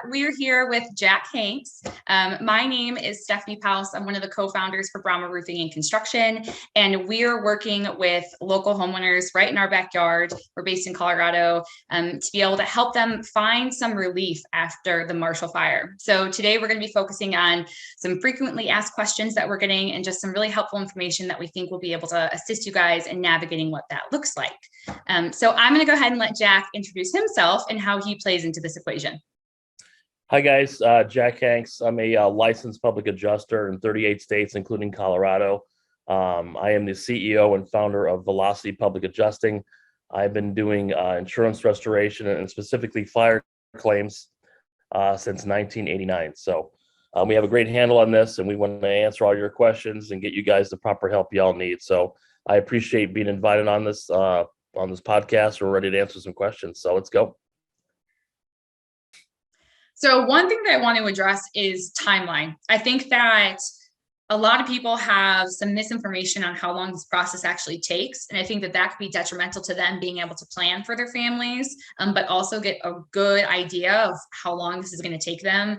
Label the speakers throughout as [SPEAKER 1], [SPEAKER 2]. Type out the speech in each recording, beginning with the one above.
[SPEAKER 1] we're here with Jack Hanks. My name is Stephanie Pouse. I'm one of the co-founders for Brahma Roofing and Construction, and we're working with local homeowners right in our backyard. We're based in Colorado to be able to help them find some relief after the Marshall Fire. So today we're going to be focusing on some frequently asked questions that we're getting and just some really helpful information that we think will be able to assist you guys in navigating what that looks like. So I'm going to go ahead and let Jack introduce himself and how he plays into this equation.
[SPEAKER 2] Hi guys, Jack Hanks. I'm a licensed public adjuster in 38 states, including Colorado. I am the CEO and founder of Velocity Public Adjusting. I've been doing insurance restoration and specifically fire claims since 1989. So we have a great handle on this, and we want to answer all your questions and get you guys the proper help y'all need. So I appreciate being invited on this podcast. We're ready to answer some questions. So let's go.
[SPEAKER 1] So one thing that I want to address is timeline. I think that a lot of people have some misinformation on how long this process actually takes. And I think that could be detrimental to them being able to plan for their families, but also get a good idea of how long this is going to take them,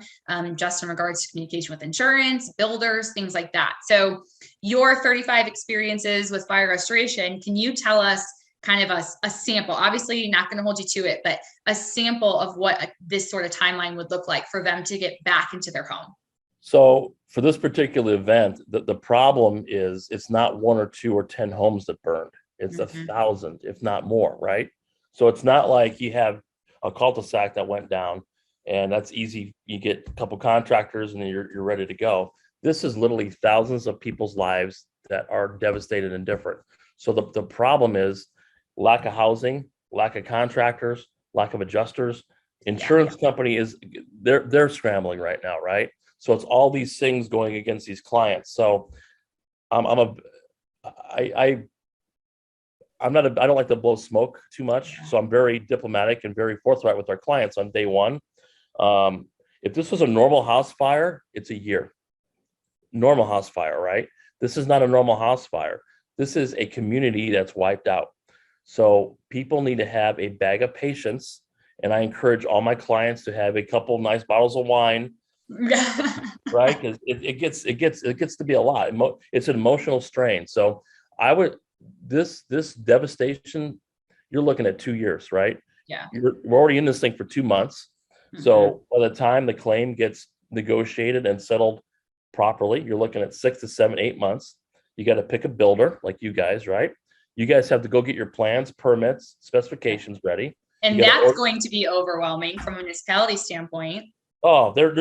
[SPEAKER 1] just in regards to communication with insurance, builders, things like that. So your 35 experiences with fire restoration, can you tell us kind of a sample, obviously not going to hold you to it, but a sample of what this sort of timeline would look like for them to get back into their home?
[SPEAKER 2] So for this particular event, the problem is it's not 1 or 2 or 10 homes that burned. It's 1,000, if not more, right? So it's not like you have a cul-de-sac that went down and that's easy. You get a couple contractors and you're ready to go. This is literally thousands of people's lives that are devastated and different. So the problem is lack of housing, lack of contractors, lack of adjusters. Insurance company is they're scrambling right now, right? So it's all these things going against these clients. So I don't like to blow smoke too much. So I'm very diplomatic and very forthright with our clients on day one. If this was a normal house fire, it's a year. Normal house fire, right? This is not a normal house fire. This is a community that's wiped out. So people need to have a bag of patience, and I encourage all my clients to have a couple nice bottles of wine, right? Because it gets to be a lot. It's an emotional strain. So this devastation, you're looking at 2 years, right?
[SPEAKER 1] Yeah.
[SPEAKER 2] We're already in this thing for 2 months. So by the time the claim gets negotiated and settled properly, you're looking at 6 to 7, 8 months. You got to pick a builder like you guys, right? You guys have to go get your plans, permits, specifications ready.
[SPEAKER 1] And that's going to be overwhelming from a municipality standpoint.
[SPEAKER 2] Oh, they're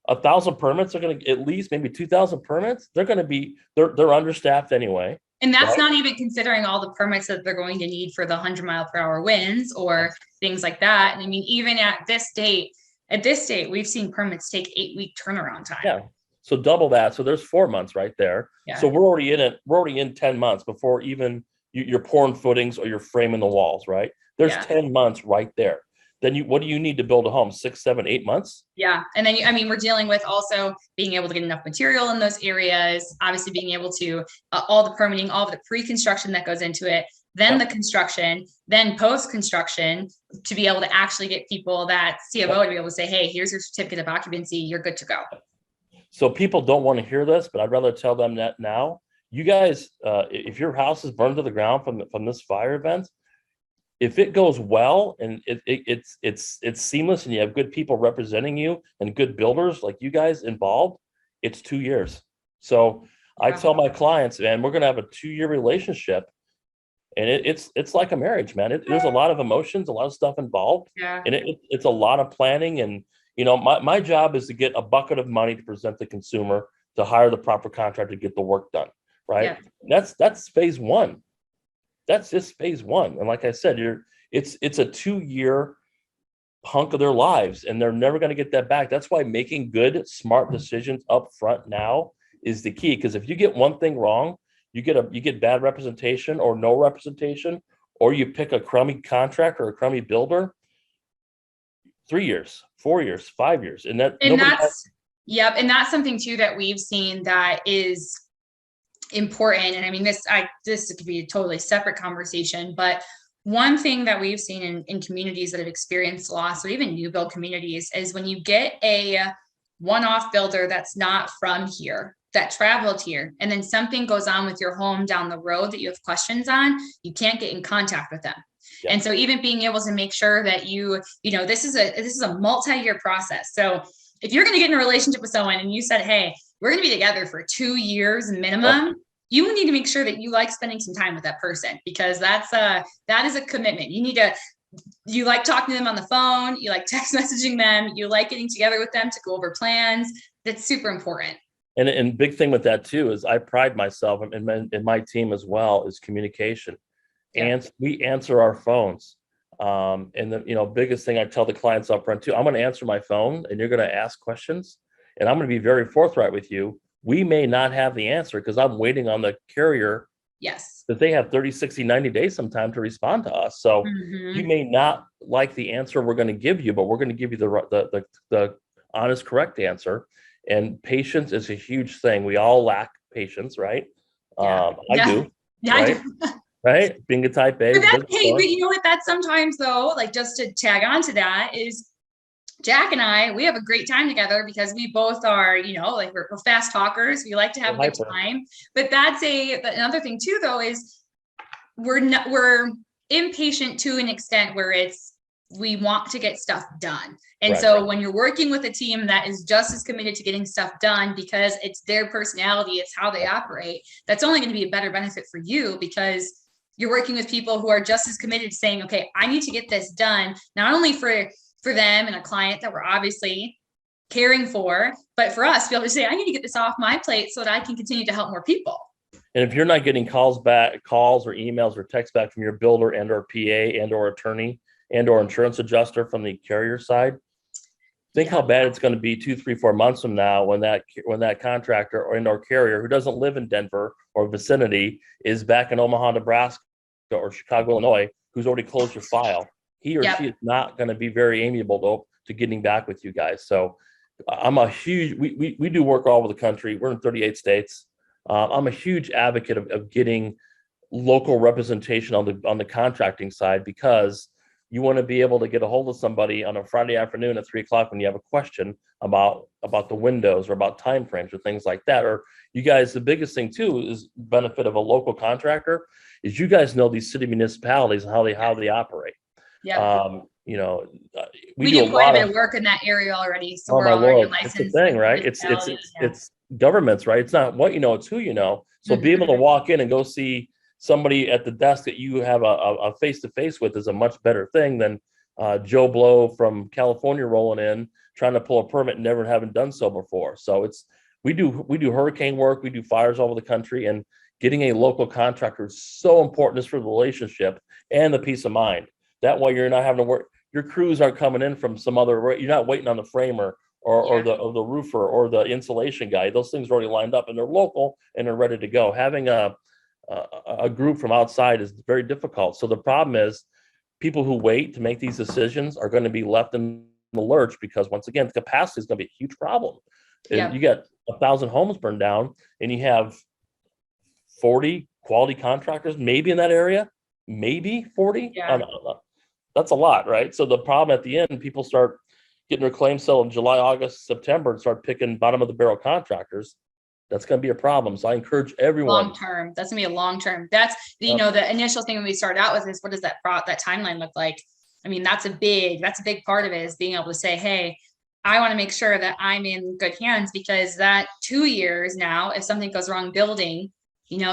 [SPEAKER 2] 1,000 permits are going to at least maybe 2,000 permits. They're understaffed anyway.
[SPEAKER 1] And that's not even considering all the permits that they're going to need for the 100-mile-per-hour winds or things like that. And I mean, even at this date, we've seen permits take 8-week turnaround time.
[SPEAKER 2] Yeah. So double that. So there's 4 months right there. Yeah. So we're already in it. We're already in 10 months before even you're pouring footings or you're framing the walls, right? There's 10 months right there. Then what do you need to build a home? 6, 7, 8 months?
[SPEAKER 1] Yeah. And then, we're dealing with also being able to get enough material in those areas, obviously being able to, all the permitting, all of the pre-construction that goes into it, then the construction, then post-construction to be able to actually get people that CFO to be able to say, hey, here's your certificate of occupancy. You're good to go.
[SPEAKER 2] So people don't want to hear this, but I'd rather tell them that now. You guys, if your house is burned to the ground from this fire event, if it goes well and it's seamless and you have good people representing you and good builders like you guys involved, it's 2 years. So I tell my clients, man, we're going to have a 2-year relationship, and it's like a marriage, man. There's a lot of emotions, a lot of stuff involved, and it's a lot of planning. And my job is to get a bucket of money to present the consumer to hire the proper contractor to get the work done, right? That's phase one. That's just phase one. And like I said, it's a 2-year hunk of their lives, and they're never going to get that back. That's why making good, smart decisions up front now is the key. Because if you get one thing wrong, you get bad representation or no representation, or you pick a crummy contractor or a crummy builder, 3 years, 4 years, 5 years. And
[SPEAKER 1] that's something too that we've seen that is important. And I mean, this could be a totally separate conversation, but one thing that we've seen in communities that have experienced loss, or even new build communities, is when you get a one-off builder that's not from here, that traveled here, and then something goes on with your home down the road that you have questions on, you can't get in contact with them.
[SPEAKER 2] Yeah.
[SPEAKER 1] And so even being able to make sure that this is a multi-year process. So if you're going to get in a relationship with someone and you said, hey, we're going to be together for 2 years minimum,
[SPEAKER 2] Yep.
[SPEAKER 1] you need to make sure that you like spending some time with that person, because that is a commitment. You like talking to them on the phone, you like text messaging them, you like getting together with them to go over plans. That's super important.
[SPEAKER 2] And big thing with that too is I pride myself in my team as well is communication.
[SPEAKER 1] Yeah.
[SPEAKER 2] And we answer our phones. And the biggest thing I tell the clients up front too, I'm going to answer my phone and you're going to ask questions and I'm going to be very forthright with you. We may not have the answer because I'm waiting on the carrier.
[SPEAKER 1] Yes.
[SPEAKER 2] That they have 30, 60, 90 days sometime to respond to us. So you may not like the answer we're going to give you, but we're going to give you the honest, correct answer. And patience is a huge thing. We all lack patience, right?
[SPEAKER 1] Yeah.
[SPEAKER 2] I do.
[SPEAKER 1] Yeah,
[SPEAKER 2] right?
[SPEAKER 1] I do.
[SPEAKER 2] Right? Being a type A.
[SPEAKER 1] But you know what? That sometimes though, like just to tag on to that is Jack and I, we have a great time together because we both are, like we're fast talkers. We like to have a good time. But that's another thing too, though, is we're impatient to an extent where we want to get stuff done. And so when you're working with a team that is just as committed to getting stuff done because it's their personality, it's how they operate, that's only going to be a better benefit for you, because you're working with people who are just as committed to saying, okay, I need to get this done, not only for them and a client that we're obviously caring for, but for us to be able to say, I need to get this off my plate so that I can continue to help more people.
[SPEAKER 2] And if you're not getting calls or emails or texts back from your builder and or PA and or attorney and or insurance adjuster from the carrier side, think how bad it's going to be 2, 3, 4 months from now when that contractor or carrier who doesn't live in Denver or vicinity is back in Omaha, Nebraska or Chicago, Illinois, who's already closed your file. He or she is not going to be very amiable to getting back with you guys. So we do work all over the country. We're in 38 states. I'm a huge advocate of getting local representation on the contracting side, because you want to be able to get a hold of somebody on a Friday afternoon at 3:00 when you have a question about the windows or about timeframes or things like that. Or you guys, the biggest thing too is benefit of a local contractor is you guys know these city municipalities and how they operate.
[SPEAKER 1] Yeah.
[SPEAKER 2] We
[SPEAKER 1] do quite a bit of work in that area already. So we're already licensed.
[SPEAKER 2] It's the thing, right? It's governments, right? It's not what you know, it's who you know. So be able to walk in and go see somebody at the desk that you have a face-to-face with is a much better thing than Joe Blow from California rolling in trying to pull a permit and never having done so before. So we do hurricane work, we do fires all over the country, and getting a local contractor is so important just for the relationship and the peace of mind. That way you're not having to work. Your crews aren't coming in from some other. You're not waiting on the framer or the roofer or the insulation guy. Those things are already lined up and they're local and they're ready to go. Having a group from outside is very difficult. So the problem is people who wait to make these decisions are going to be left in the lurch, because once again, capacity is going to be a huge problem. Yeah. You got 1,000 homes burned down and you have 40 quality contractors maybe in that area, maybe 40.
[SPEAKER 1] Yeah.
[SPEAKER 2] That's a lot, right? So the problem at the end, people start getting their claim sale in July, August, September, and start picking bottom of the barrel contractors. That's going to be a problem. So I encourage everyone.
[SPEAKER 1] Long term. That's going to be a long term. That's the initial thing when we start out with is, what does that timeline look like? I mean, that's a big part of it, is being able to say, hey, I want to make sure that I'm in good hands, because that 2 years now, if something goes wrong building,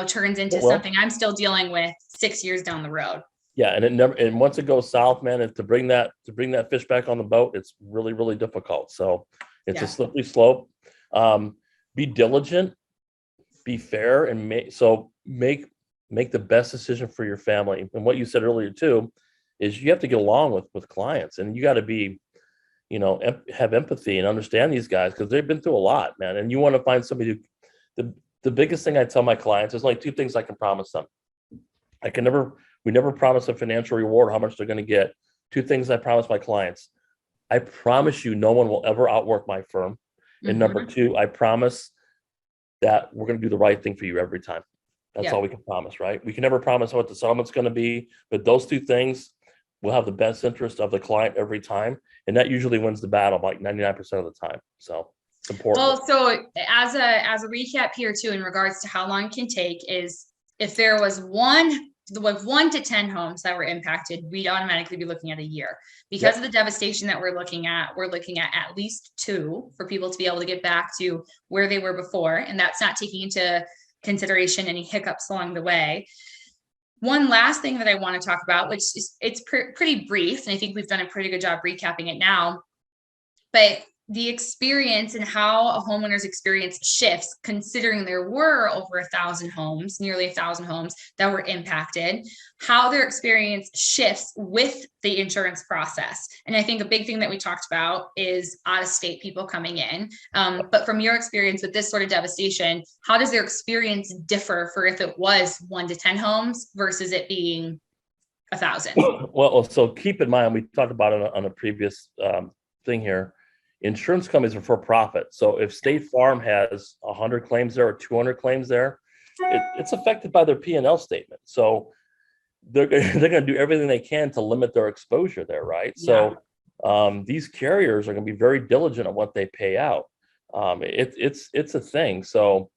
[SPEAKER 1] turns into something I'm still dealing with 6 years down the road.
[SPEAKER 2] Yeah, and once it goes south, man, and to bring that fish back on the boat, it's really, really difficult. So it's a slippery slope. Be diligent, be fair, and make the best decision for your family. And what you said earlier too is you have to get along with clients, and you got to be, have empathy and understand these guys, because they've been through a lot, man. And you want to find somebody who, the biggest thing I tell my clients is like 2 things I can promise them. We never promise a financial reward, how much they're going to get. 2 things I promise my clients. I promise you no one will ever outwork my firm. And number 2, I promise that we're going to do the right thing for you every time. That's
[SPEAKER 1] Yeah.
[SPEAKER 2] all we can promise, right? We can never promise what the settlement's going to be, but those two things will have the best interest of the client every time. And that usually wins the battle like 99% of the time. So it's important.
[SPEAKER 1] Well, so as a recap here too, in regards to how long it can take, is if there was with 1 to 10 homes that were impacted, we'd automatically be looking at a year. Because of the devastation that we're looking at least 2 for people to be able to get back to where they were before. And that's not taking into consideration any hiccups along the way. One last thing that I want to talk about, which is pretty brief, and I think we've done a pretty good job recapping it now, but the experience and how a homeowner's experience shifts, considering there were over 1,000 homes, nearly 1,000 homes that were impacted, how their experience shifts with the insurance process. And I think a big thing that we talked about is out-of-state people coming in. But from your experience with this sort of devastation, how does their experience differ for if it was 1 to 10 homes versus it being 1,000?
[SPEAKER 2] Well, so keep in mind, we talked about it on a previous thing here. Insurance companies are for profit. So if State Farm has 100 claims there or 200 claims there, it's affected by their P&L statement. So they're going to do everything they can to limit their exposure there, right?
[SPEAKER 1] Yeah.
[SPEAKER 2] So these carriers are going to be very diligent on what they pay out. It's a thing. So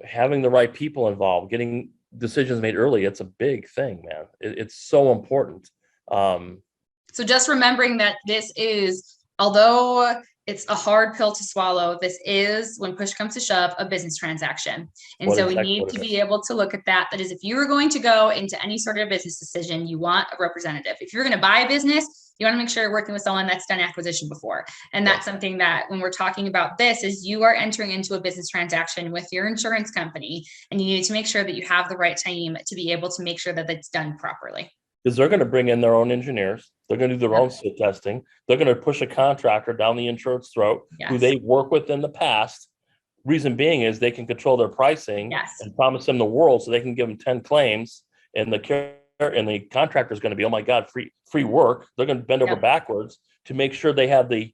[SPEAKER 2] having the right people involved, getting decisions made early, it's a big thing, man. It's so important.
[SPEAKER 1] So just remembering that this is, although it's a hard pill to swallow, this is, when push comes to shove, a business transaction. And so we need to be able to look at that. That is, if you are going to go into any sort of business decision, you want a representative. If you're going to buy a business, you want to make sure you're working with someone that's done acquisition before. And that's something that when we're talking about this, is you are entering into a business transaction with your insurance company, and you need to make sure that you have the right team to be able to make sure that it's done properly.
[SPEAKER 2] Because they're going to bring in their own engineers. They're going to do their own SIT testing. They're going to push a contractor down the insurance throat who they work with in the past. Reason being is they can control their pricing and promise them the world, so they can give them 10 claims, and the contractor is going to be, oh my God, free work. They're going to bend over backwards to make sure they have the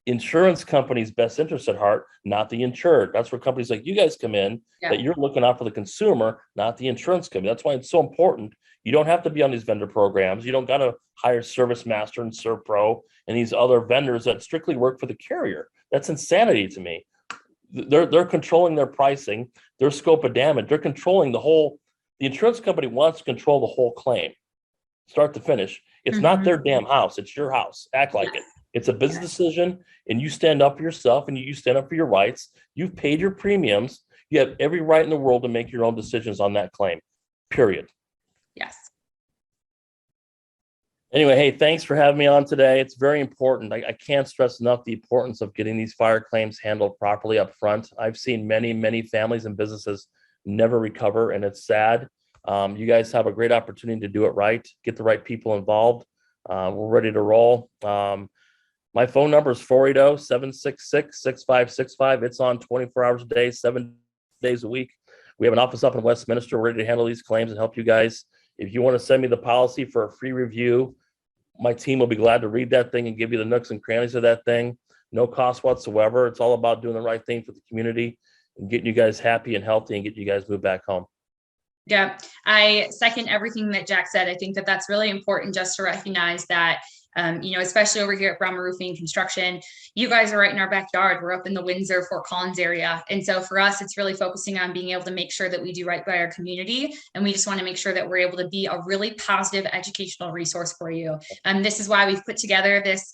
[SPEAKER 2] insurance company's best interest at heart, not the insured. That's where companies like you guys come in, that you're looking out for the consumer, not the insurance company. That's why it's so important. You don't have to be on these vendor programs. You don't got to hire Service Master and ServPro and these other vendors that strictly work for the carrier. That's insanity to me. They're controlling their pricing, their scope of damage. They're controlling the insurance company wants to control the whole claim, start to finish. It's not their damn house. It's your house. Act like it. It's a business decision, and you stand up for yourself, and you stand up for your rights. You've paid your premiums. You have every right in the world to make your own decisions on that claim, period.
[SPEAKER 1] Yes.
[SPEAKER 2] Anyway, hey, thanks for having me on today. It's very important. I can't stress enough the importance of getting these fire claims handled properly up front. I've seen many, many families and businesses never recover, and it's sad. You guys have a great opportunity to do it right, get the right people involved. We're ready to roll. My phone number is 480-766-6565. It's on 24 hours a day, 7 days a week. We have an office up in Westminster. We're ready to handle these claims and help you guys. If you want to send me the policy for a free review, my team will be glad to read that thing and give you the nooks and crannies of that thing. No cost whatsoever. It's all about doing the right thing for the community and getting you guys happy and healthy and getting you guys moved back home.
[SPEAKER 1] Yeah, I second everything that Jack said. I think that that's really important, just to recognize that, especially over here at Brahma Roofing and Construction, you guys are right in our backyard. We're up in the Windsor, Fort Collins area. And so for us, it's really focusing on being able to make sure that we do right by our community. And we just want to make sure that we're able to be a really positive educational resource for you. And this is why we've put together this,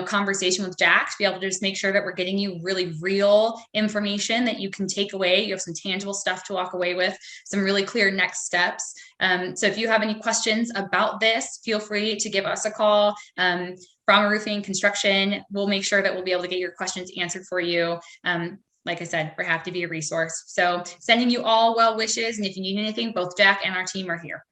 [SPEAKER 1] conversation with Jack, to be able to just make sure that we're getting you really real information that you can take away. You have some tangible stuff to walk away with, some really clear next steps. So if you have any questions about this, feel free to give us a call. Brahma Roofing Construction, we'll make sure that we'll be able to get your questions answered for you. Like I said, we're happy to be a resource. So sending you all well wishes. And if you need anything, both Jack and our team are here.